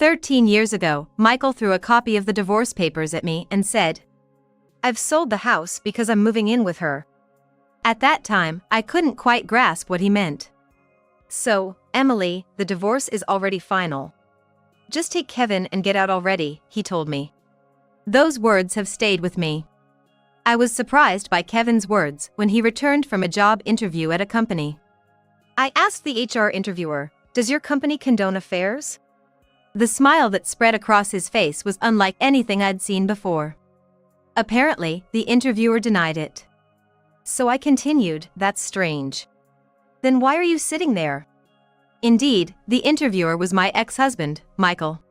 13 years ago, Michael threw a copy of the divorce papers at me and said, "I've sold the house because I'm moving in with her." At that time, I couldn't quite grasp what he meant. "So, Emily, the divorce is already final. Just take Kevin and get out already," he told me. Those words have stayed with me. I was surprised by Kevin's words when he returned from a job interview at a company. I asked the HR interviewer, "Does your company condone affairs?" The smile that spread across his face was unlike anything I'd seen before. Apparently, the interviewer denied it. So I continued, "That's strange. Then why are you sitting there?" Indeed, the interviewer was my ex-husband, Michael.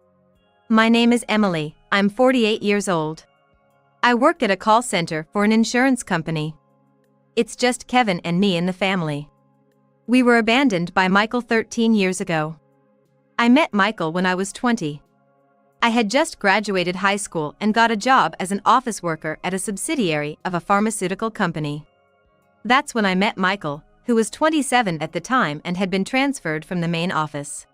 "My name is Emily, I'm 48 years old. I work at a call center for an insurance company. It's just Kevin and me in the family. We were abandoned by Michael 13 years ago. I met Michael when I was 20. I had just graduated high school and got a job as an office worker at a subsidiary of a pharmaceutical company. That's when I met Michael, who was 27 at the time and had been transferred from the main office.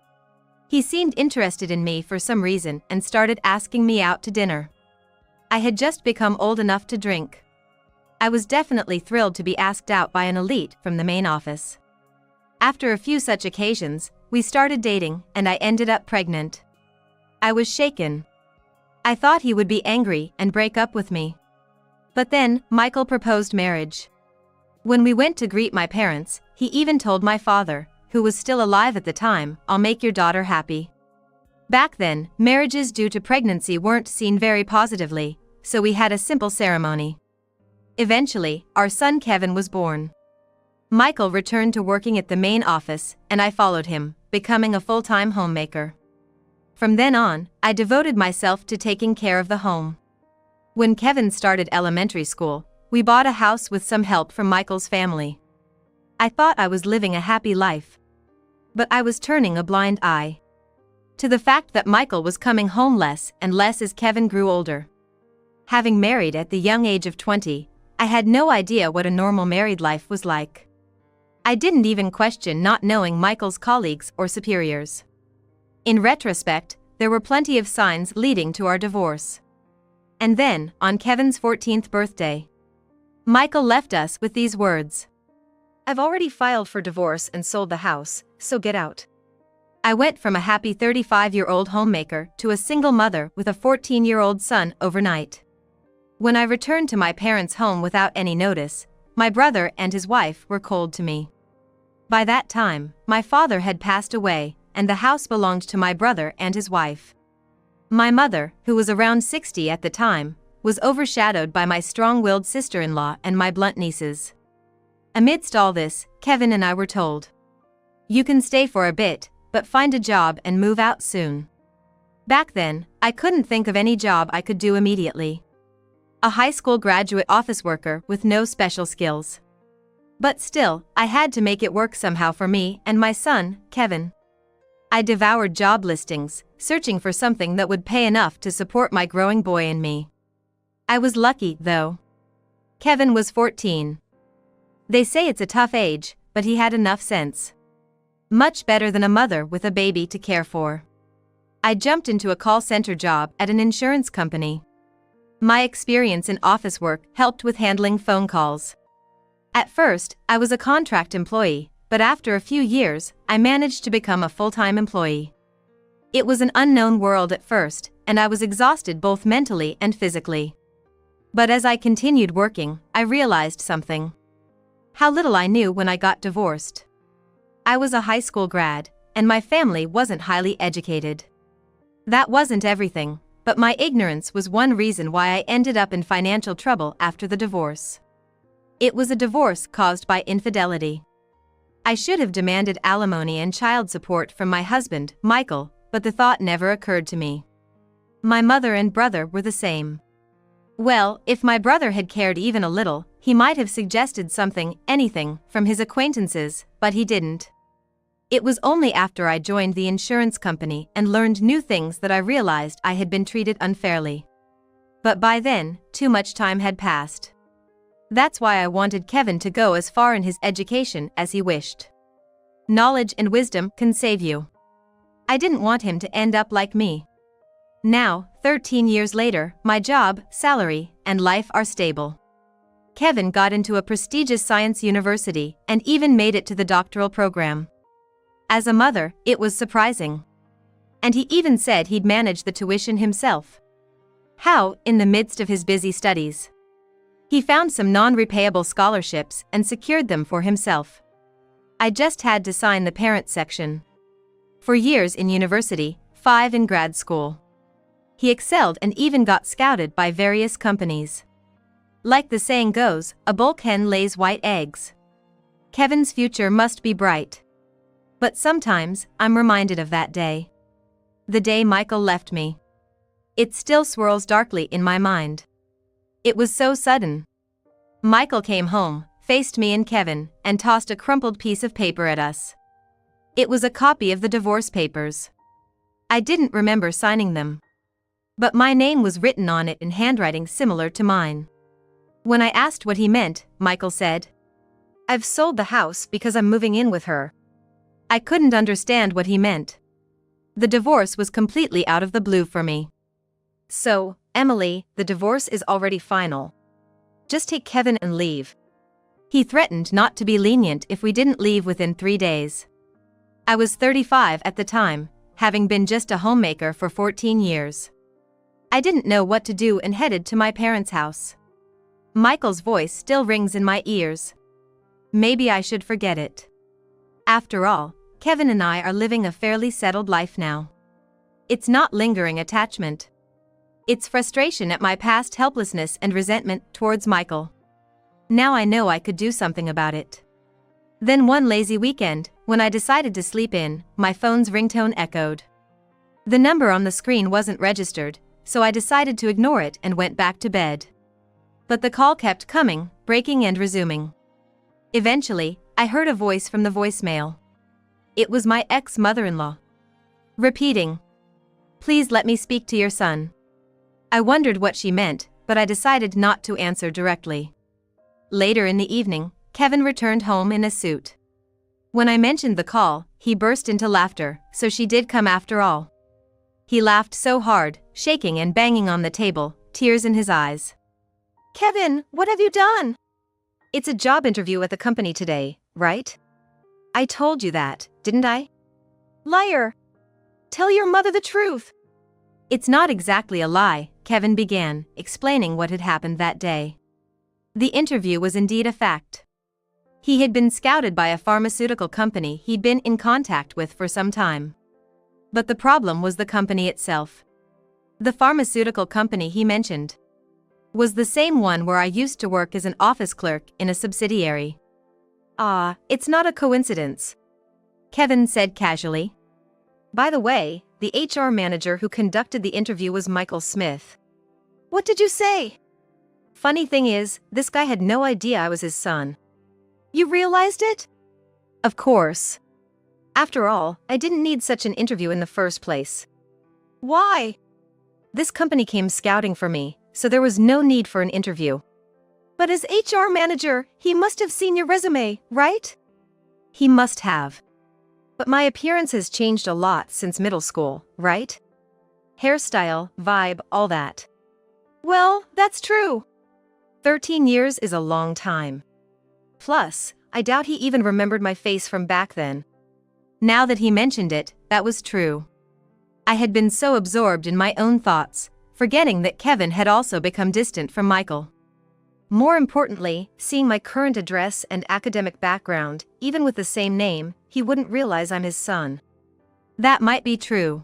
He seemed interested in me for some reason and started asking me out to dinner. I had just become old enough to drink. I was definitely thrilled to be asked out by an elite from the main office. After a few such occasions, we started dating and I ended up pregnant. I was shaken. I thought he would be angry and break up with me. But then, Michael proposed marriage. When we went to greet my parents, he even told my father, who was still alive at the time, "I'll make your daughter happy." Back then, marriages due to pregnancy weren't seen very positively, so we had a simple ceremony. Eventually, our son Kevin was born. Michael returned to working at the main office, and I followed him, becoming a full-time homemaker. From then on, I devoted myself to taking care of the home. When Kevin started elementary school, we bought a house with some help from Michael's family. I thought I was living a happy life. But I was turning a blind eye to the fact that Michael was coming home less and less as Kevin grew older. Having married at the young age of 20, I had no idea what a normal married life was like. I didn't even question not knowing Michael's colleagues or superiors. In retrospect, there were plenty of signs leading to our divorce. And then, on Kevin's 14th birthday, Michael left us with these words: "I've already filed for divorce and sold the house, so get out." I went from a happy 35-year-old homemaker to a single mother with a 14-year-old son overnight. When I returned to my parents' home without any notice, my brother and his wife were cold to me. By that time, my father had passed away, and the house belonged to my brother and his wife. My mother, who was around 60 at the time, was overshadowed by my strong-willed sister-in-law and my blunt nieces. Amidst all this, Kevin and I were told, "You can stay for a bit, but find a job and move out soon." Back then, I couldn't think of any job I could do immediately. A high school graduate office worker with no special skills. But still, I had to make it work somehow for me and my son, Kevin. I devoured job listings, searching for something that would pay enough to support my growing boy and me. I was lucky, though. Kevin was 14. They say it's a tough age, but he had enough sense. Much better than a mother with a baby to care for. I jumped into a call center job at an insurance company. My experience in office work helped with handling phone calls. At first, I was a contract employee, but after a few years, I managed to become a full-time employee. It was an unknown world at first, and I was exhausted both mentally and physically. But as I continued working, I realized something. How little I knew when I got divorced. I was a high school grad, and my family wasn't highly educated. That wasn't everything, but my ignorance was one reason why I ended up in financial trouble after the divorce. It was a divorce caused by infidelity. I should have demanded alimony and child support from my husband, Michael, but the thought never occurred to me. My mother and brother were the same. Well, if my brother had cared even a little, he might have suggested something, anything, from his acquaintances, but he didn't. It was only after I joined the insurance company and learned new things that I realized I had been treated unfairly. But by then, too much time had passed. That's why I wanted Kevin to go as far in his education as he wished. Knowledge and wisdom can save you. I didn't want him to end up like me. Now, 13 years later, my job, salary, and life are stable. Kevin got into a prestigious science university and even made it to the doctoral program. As a mother, it was surprising. And he even said he'd manage the tuition himself. How, in the midst of his busy studies? He found some non-repayable scholarships and secured them for himself. I just had to sign the parent section. 4 years in university, 5 in grad school. He excelled and even got scouted by various companies. Like the saying goes, a bulk hen lays white eggs. Kevin's future must be bright. But sometimes, I'm reminded of that day. The day Michael left me. It still swirls darkly in my mind. It was so sudden. Michael came home, faced me and Kevin, and tossed a crumpled piece of paper at us. It was a copy of the divorce papers. I didn't remember signing them. But my name was written on it in handwriting similar to mine. When I asked what he meant, Michael said, "I've sold the house because I'm moving in with her." I couldn't understand what he meant. The divorce was completely out of the blue for me. "So, Emily, the divorce is already final. Just take Kevin and leave." He threatened not to be lenient if we didn't leave within 3 days. I was 35 at the time, having been just a homemaker for 14 years. I didn't know what to do and headed to my parents' house. Michael's voice still rings in my ears. Maybe I should forget it. After all, Kevin and I are living a fairly settled life now. It's not lingering attachment. It's frustration at my past helplessness and resentment towards Michael. Now I know I could do something about it. Then one lazy weekend, when I decided to sleep in, my phone's ringtone echoed. The number on the screen wasn't registered, so I decided to ignore it and went back to bed. But the call kept coming, breaking and resuming. Eventually, I heard a voice from the voicemail. It was my ex-mother-in-law. Repeating, "Please let me speak to your son." I wondered what she meant, but I decided not to answer directly. Later in the evening, Kevin returned home in a suit. When I mentioned the call, he burst into laughter, so she did come after all. He laughed so hard, shaking and banging on the table, tears in his eyes. "Kevin, what have you done?" "It's a job interview at the company today, right? I told you that, didn't I?" "Liar! Tell your mother the truth." "It's not exactly a lie," Kevin began, explaining what had happened that day. The interview was indeed a fact. He had been scouted by a pharmaceutical company he'd been in contact with for some time. But the problem was the company itself. The pharmaceutical company he mentioned was the same one where I used to work as an office clerk in a subsidiary. It's not a coincidence," Kevin said casually. "By the way, the HR manager who conducted the interview was Michael Smith." "What did you say?" "Funny thing is, this guy had no idea I was his son." "You realized it?" "Of course. After all, I didn't need such an interview in the first place." "Why?" "This company came scouting for me, so there was no need for an interview." "But as HR manager, he must have seen your resume, right?" "He must have. But my appearance has changed a lot since middle school, right? Hairstyle, vibe, all that." "Well, that's true." 13 years is a long time. Plus, I doubt he even remembered my face from back then. Now that he mentioned it, that was true. I had been so absorbed in my own thoughts, forgetting that Kevin had also become distant from Michael. More importantly, seeing my current address and academic background, even with the same name, he wouldn't realize I'm his son. That might be true.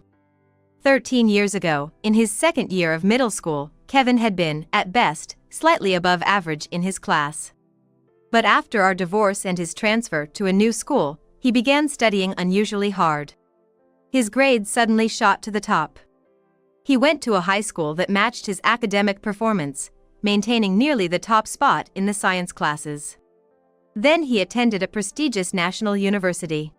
13 years ago, in his second year of middle school, Kevin had been, at best, slightly above average in his class. But after our divorce and his transfer to a new school, he began studying unusually hard. His grades suddenly shot to the top. He went to a high school that matched his academic performance, maintaining nearly the top spot in the science classes. Then he attended a prestigious national university.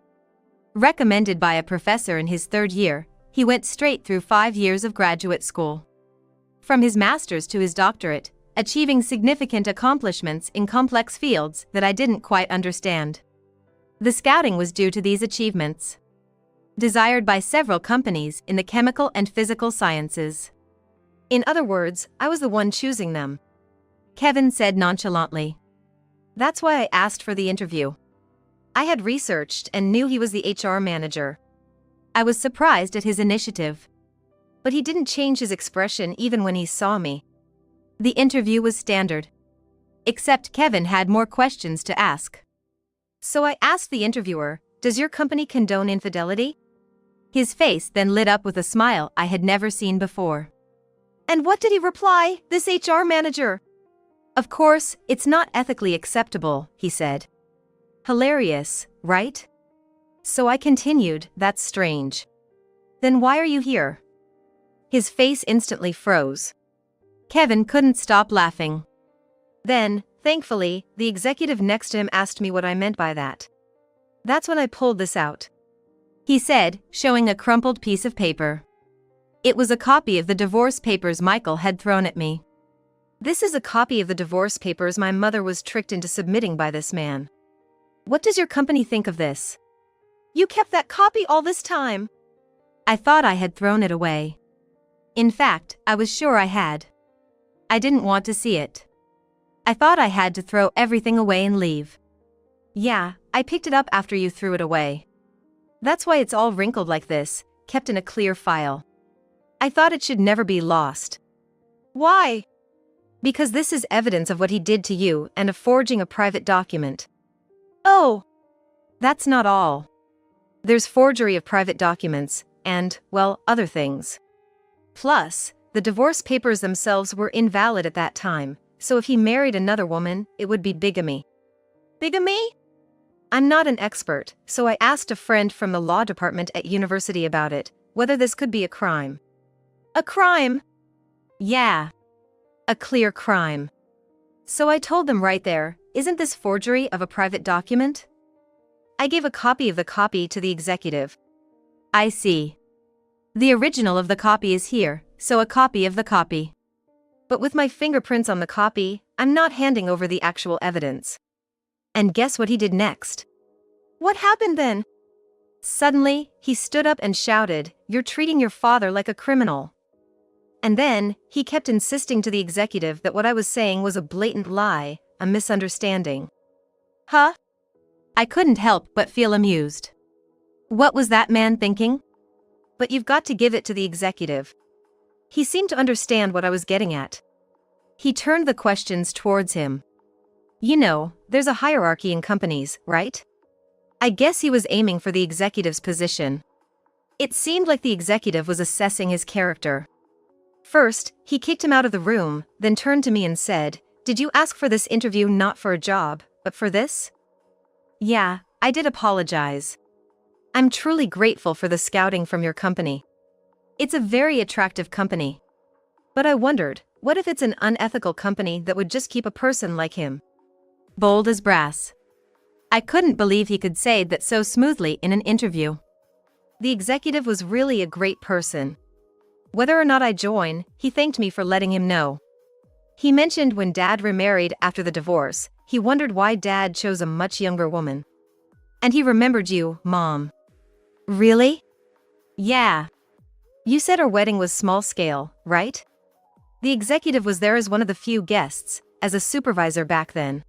Recommended by a professor in his third year, he went straight through 5 years of graduate school. From his master's to his doctorate, achieving significant accomplishments in complex fields that I didn't quite understand. The scouting was due to these achievements. desired by several companies in the chemical and physical sciences. In other words, I was the one choosing them. Kevin said nonchalantly. That's why I asked for the interview. I had researched and knew he was the HR manager. I was surprised at his initiative. But he didn't change his expression even when he saw me. The interview was standard. Except Kevin had more questions to ask. So I asked the interviewer, "Does your company condone infidelity?" His face then lit up with a smile I had never seen before. And what did he reply, this HR manager? "Of course, it's not ethically acceptable," he said. Hilarious, right? So I continued, "That's strange. Then why are you here?" His face instantly froze. Kevin couldn't stop laughing. Then, thankfully, the executive next to him asked me what I meant by that. That's when I pulled this out. He said, showing a crumpled piece of paper. It was a copy of the divorce papers Michael had thrown at me. This is a copy of the divorce papers my mother was tricked into submitting by this man. What does your company think of this? You kept that copy all this time. I thought I had thrown it away. In fact, I was sure I had. I didn't want to see it. I thought I had to throw everything away and leave. Yeah, I picked it up after you threw it away. That's why it's all wrinkled like this, kept in a clear file. I thought it should never be lost. Why? Because this is evidence of what he did to you and of forging a private document. Oh! That's not all. There's forgery of private documents, and, well, other things. Plus, the divorce papers themselves were invalid at that time, so if he married another woman, it would be bigamy. Bigamy? I'm not an expert, so I asked a friend from the law department at university about it, whether this could be a crime. A crime? Yeah. A clear crime. So I told them right there, isn't this forgery of a private document? I gave a copy of the copy to the executive. I see. The original of the copy is here, so a copy of the copy. But with my fingerprints on the copy, I'm not handing over the actual evidence. And guess what he did next? What happened then? Suddenly, he stood up and shouted, "You're treating your father like a criminal." And then, he kept insisting to the executive that what I was saying was a blatant lie, a misunderstanding. Huh? I couldn't help but feel amused. What was that man thinking? But you've got to give it to the executive. He seemed to understand what I was getting at. He turned the questions towards him. You know, there's a hierarchy in companies, right? I guess he was aiming for the executive's position. It seemed like the executive was assessing his character. First, he kicked him out of the room, then turned to me and said, "Did you ask for this interview not for a job, but for this?" Yeah, I did apologize. I'm truly grateful for the scouting from your company. It's a very attractive company. But I wondered, what if it's an unethical company that would just keep a person like him? Bold as brass. I couldn't believe he could say that so smoothly in an interview. The executive was really a great person. Whether or not I join, he thanked me for letting him know. He mentioned when Dad remarried after the divorce, he wondered why Dad chose a much younger woman. And he remembered you, Mom. Really? Yeah. You said our wedding was small scale, right? The executive was there as one of the few guests, as a supervisor back then.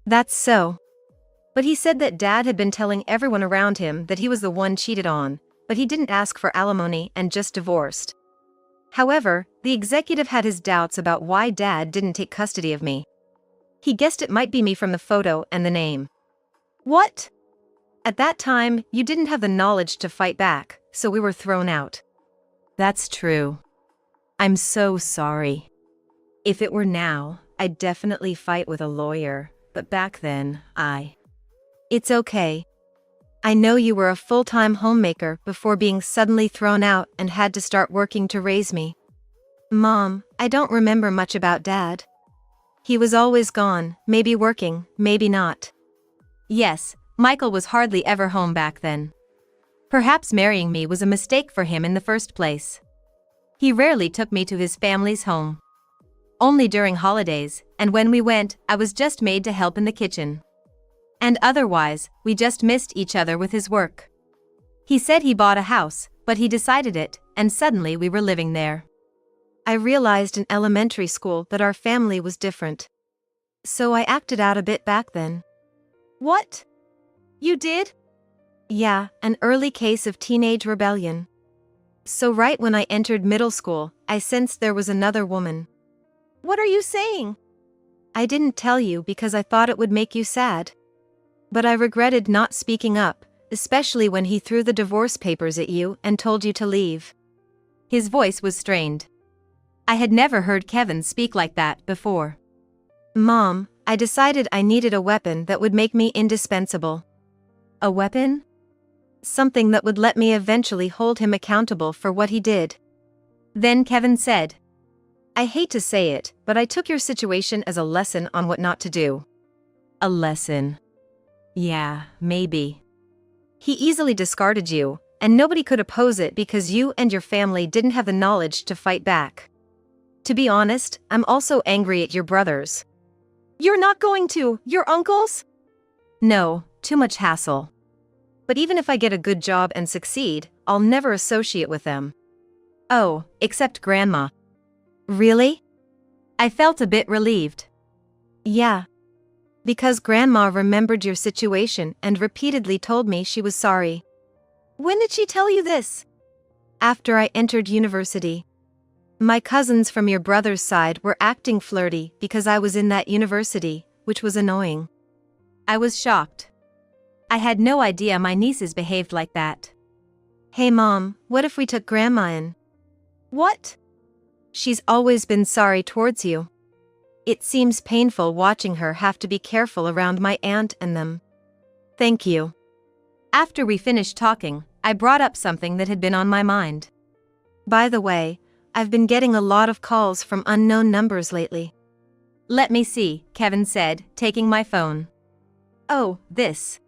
That's so. But he said that Dad had been telling everyone around him that he was the one cheated on, but he didn't ask for alimony and just divorced. However, the executive had his doubts about why Dad didn't take custody of me. He guessed it might be me from the photo and the name. What? At that time, you didn't have the knowledge to fight back, so we were thrown out. That's true. I'm so sorry. If it were now, I'd definitely fight with a lawyer, but back then, It's okay. I know you were a full-time homemaker before being suddenly thrown out and had to start working to raise me. Mom, I don't remember much about Dad. He was always gone, maybe working, maybe not. Yes, Michael was hardly ever home back then. Perhaps marrying me was a mistake for him in the first place. He rarely took me to his family's home. Only during holidays, and when we went, I was just made to help in the kitchen. And otherwise, we just missed each other with his work. He said he bought a house, but he decided it, and suddenly we were living there. I realized in elementary school that our family was different. So I acted out a bit back then. What? You did? Yeah, an early case of teenage rebellion. So right when I entered middle school, I sensed there was another woman. What are you saying? I didn't tell you because I thought it would make you sad. But I regretted not speaking up, especially when he threw the divorce papers at you and told you to leave. His voice was strained. I had never heard Kevin speak like that before. Mom, I decided I needed a weapon that would make me indispensable. A weapon? Something that would let me eventually hold him accountable for what he did. Then Kevin said, I hate to say it, but I took your situation as a lesson on what not to do. A lesson? Yeah, maybe. He easily discarded you, and nobody could oppose it because you and your family didn't have the knowledge to fight back. To be honest, I'm also angry at your brothers. You're not going to, your uncles? No, too much hassle. But even if I get a good job and succeed, I'll never associate with them. Oh, except Grandma. Really? I felt a bit relieved. Yeah. Because Grandma remembered your situation and repeatedly told me she was sorry. When did she tell you this? After I entered university. My cousins from your brother's side were acting flirty because I was in that university, which was annoying. I was shocked. I had no idea my nieces behaved like that. Hey Mom, what if we took Grandma in? What? She's always been sorry towards you. It seems painful watching her have to be careful around my aunt and them. Thank you. After we finished talking, I brought up something that had been on my mind. By the way, I've been getting a lot of calls from unknown numbers lately. Let me see, Kevin said, taking my phone. Oh, this.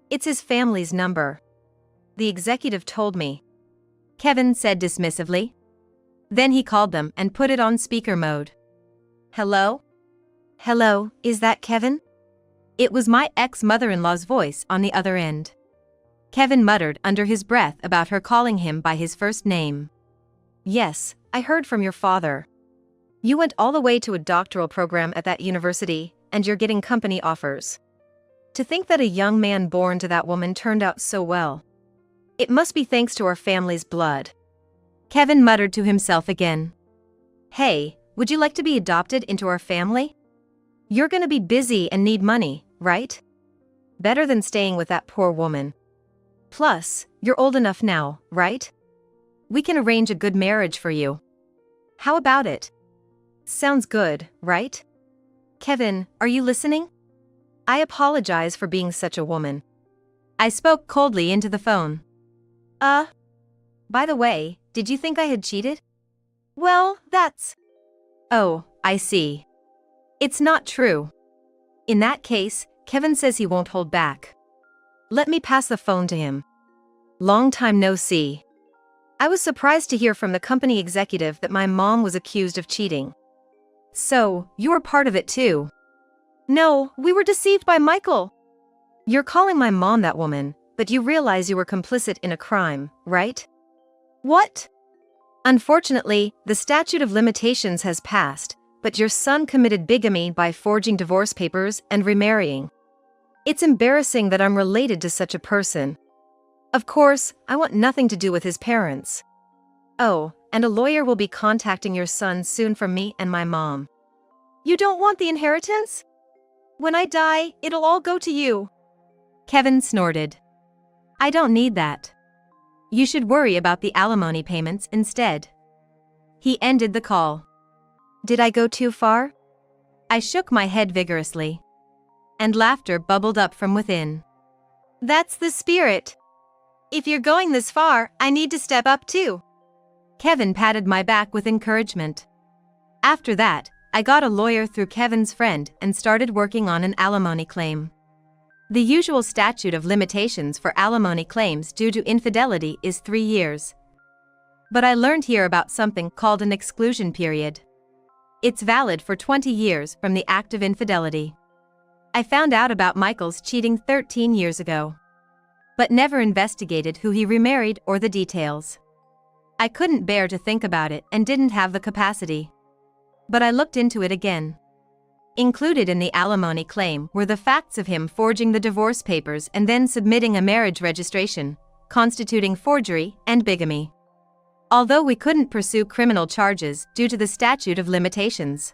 It's his family's number. The executive told me. Kevin said dismissively. Then he called them and put it on speaker mode. Hello? Hello, is that Kevin? It was my ex-mother-in-law's voice on the other end. Kevin muttered under his breath about her calling him by his first name. Yes, I heard from your father. You went all the way to a doctoral program at that university, and you're getting company offers. To think that a young man born to that woman turned out so well. It must be thanks to our family's blood. Kevin muttered to himself again. Hey, would you like to be adopted into our family? You're gonna be busy and need money, right? Better than staying with that poor woman. Plus, you're old enough now, right? We can arrange a good marriage for you. How about it? Sounds good, right? Kevin, are you listening? I apologize for being such a woman. I spoke coldly into the phone. By the way, did you think I had cheated? Well, that's... Oh, I see. It's not true. In that case, Kevin says he won't hold back. Let me pass the phone to him. Long time no see. I was surprised to hear from the company executive that my mom was accused of cheating. So, you were part of it too? No, we were deceived by Michael. You're calling my mom that woman, but you realize you were complicit in a crime, right? What? Unfortunately, the statute of limitations has passed, but your son committed bigamy by forging divorce papers and remarrying. It's embarrassing that I'm related to such a person. Of course, I want nothing to do with his parents. Oh, and a lawyer will be contacting your son soon from me and my mom. You don't want the inheritance? When I die, it'll all go to you. Kevin snorted. I don't need that. You should worry about the alimony payments instead. He ended the call. Did I go too far? I shook my head vigorously. And laughter bubbled up from within. That's the spirit. If you're going this far, I need to step up too. Kevin patted my back with encouragement. After that, I got a lawyer through Kevin's friend and started working on an alimony claim. The usual statute of limitations for alimony claims due to infidelity is 3 years. But I learned here about something called an exclusion period. It's valid for 20 years from the act of infidelity. I found out about Michael's cheating 13 years ago. but never investigated who he remarried or the details. I couldn't bear to think about it and didn't have the capacity. But I looked into it again. Included in the alimony claim were the facts of him forging the divorce papers and then submitting a marriage registration, constituting forgery and bigamy. Although we couldn't pursue criminal charges due to the statute of limitations,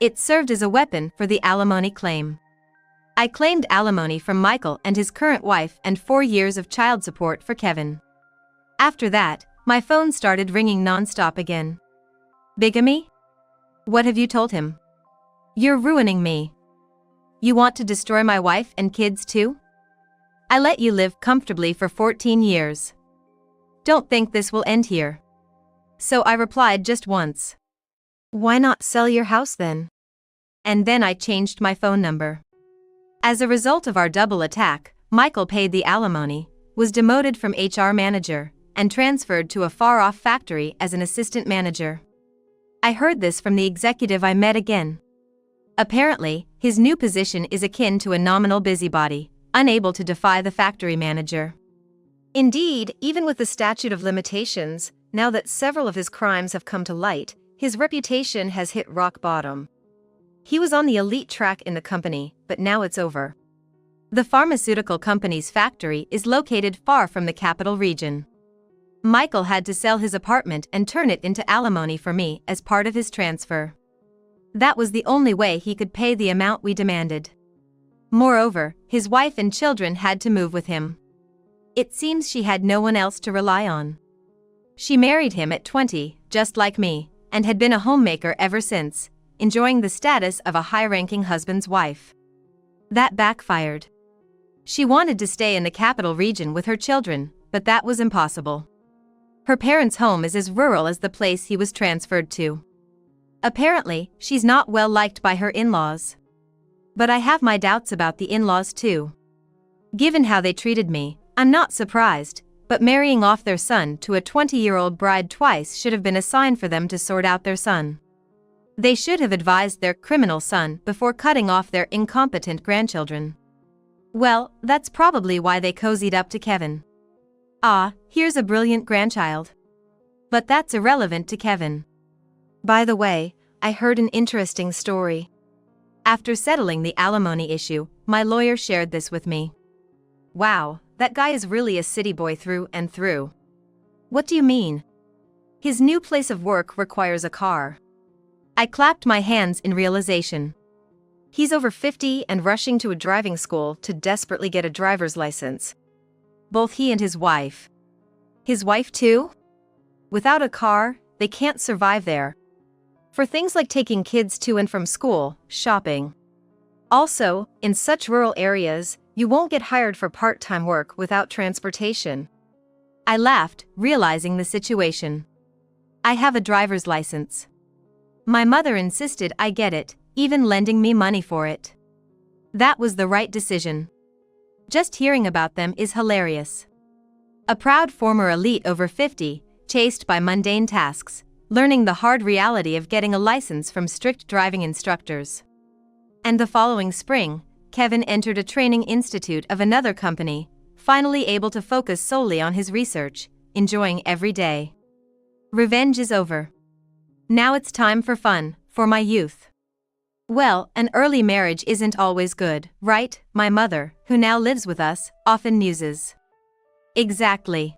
it served as a weapon for the alimony claim. I claimed alimony from Michael and his current wife and 4 years of child support for Kevin. After that, my phone started ringing non-stop again. Bigamy? What have you told him? You're ruining me. You want to destroy my wife and kids too? I let you live comfortably for 14 years. Don't think this will end here. So I replied just once. Why not sell your house then? And then I changed my phone number. As a result of our double attack, Michael paid the alimony, was demoted from HR manager, and transferred to a far-off factory as an assistant manager. I heard this from the executive I met again. Apparently, his new position is akin to a nominal busybody, unable to defy the factory manager. Indeed, even with the statute of limitations, now that several of his crimes have come to light, his reputation has hit rock bottom. He was on the elite track in the company, but now it's over. The pharmaceutical company's factory is located far from the capital region. Michael had to sell his apartment and turn it into alimony for me as part of his transfer. That was the only way he could pay the amount we demanded. Moreover, his wife and children had to move with him. It seems she had no one else to rely on. She married him at 20, just like me, and had been a homemaker ever since, enjoying the status of a high-ranking husband's wife. That backfired. She wanted to stay in the capital region with her children, but that was impossible. Her parents' home is as rural as the place he was transferred to. Apparently, she's not well liked by her in-laws. But I have my doubts about the in-laws too. Given how they treated me, I'm not surprised, but marrying off their son to a 20-year-old bride twice should have been a sign for them to sort out their son. They should have advised their criminal son before cutting off their incompetent grandchildren. Well, that's probably why they cozied up to Kevin. Ah, here's a brilliant grandchild. But that's irrelevant to Kevin. By the way, I heard an interesting story. After settling the alimony issue, my lawyer shared this with me. Wow, that guy is really a city boy through and through. What do you mean? His new place of work requires a car. I clapped my hands in realization. He's over 50 and rushing to a driving school to desperately get a driver's license. Both he and his wife. His wife too? Without a car, they can't survive there. For things like taking kids to and from school, shopping. Also, in such rural areas, you won't get hired for part-time work without transportation. I laughed, realizing the situation. I have a driver's license. My mother insisted I get it, even lending me money for it. That was the right decision. Just hearing about them is hilarious. A proud former elite over 50, chased by mundane tasks, learning the hard reality of getting a license from strict driving instructors. And the following spring, Kevin entered a training institute of another company, finally able to focus solely on his research, enjoying every day. Revenge is over. Now it's time for fun, for my youth. Well, an early marriage isn't always good, right? My mother, who now lives with us, often muses. Exactly.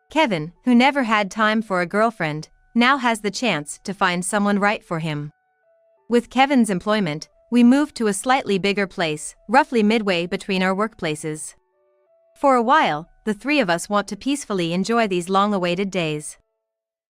Kevin, who never had time for a girlfriend, now has the chance to find someone right for him. With Kevin's employment, we moved to a slightly bigger place, roughly midway between our workplaces. For a while, the three of us want to peacefully enjoy these long-awaited days.